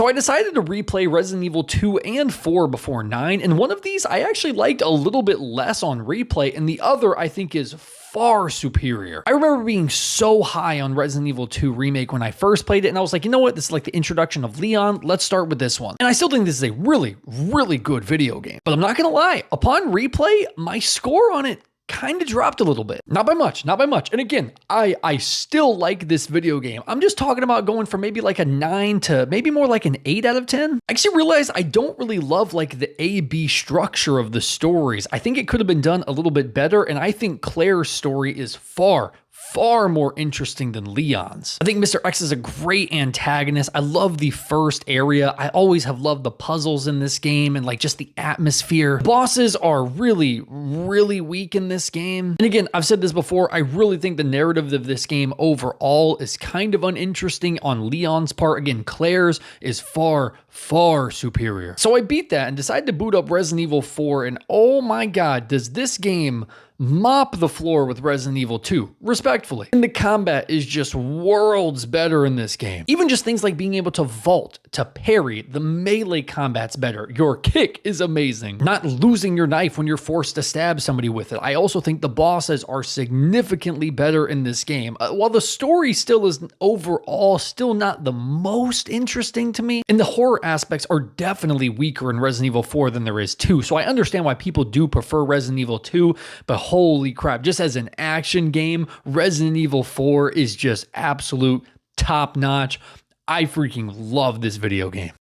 So I decided to replay Resident Evil 2 and 4 before 9, and one of these I actually liked a little bit less on replay, and the other I think is far superior. I remember being so high on Resident Evil 2 Remake when I first played it, and I was like, you know what, this is like the introduction of Leon, let's start with this one. And I still think this is a really, really good video game. But I'm not gonna lie, upon replay, my score on it kind of dropped a little bit. Not by much, not by much. And again, I still like this video game. I'm just talking about going from maybe like a 9 to maybe more like an 8 out of 10. I actually realized I don't really love like the A-B structure of the stories. I think it could have been done a little bit better, and I think Claire's story is far more interesting than Leon's. I think Mr. X is a great antagonist. I love the first area. I always have loved the puzzles in this game and like just the atmosphere. Bosses are really weak in this game. And again, I've said this before, I really think the narrative of this game overall is kind of uninteresting on Leon's part. Again, Claire's is far superior. So I beat that and decided to boot up Resident Evil 4, and oh my god, does this game mop the floor with Resident Evil 2, respectfully. And the combat is just worlds better in this game. Even just things like being able to vault, to parry, the melee combat's better. Your kick is amazing. Not losing your knife when you're forced to stab somebody with it. I also think the bosses are significantly better in this game. While the story still is overall still not the most interesting to me, and the horror aspects are definitely weaker in Resident Evil 4 than there is 2. So I understand why people do prefer Resident Evil 2, but holy crap, just as an action game, Resident Evil 4 is just absolute top notch. I freaking love this video game.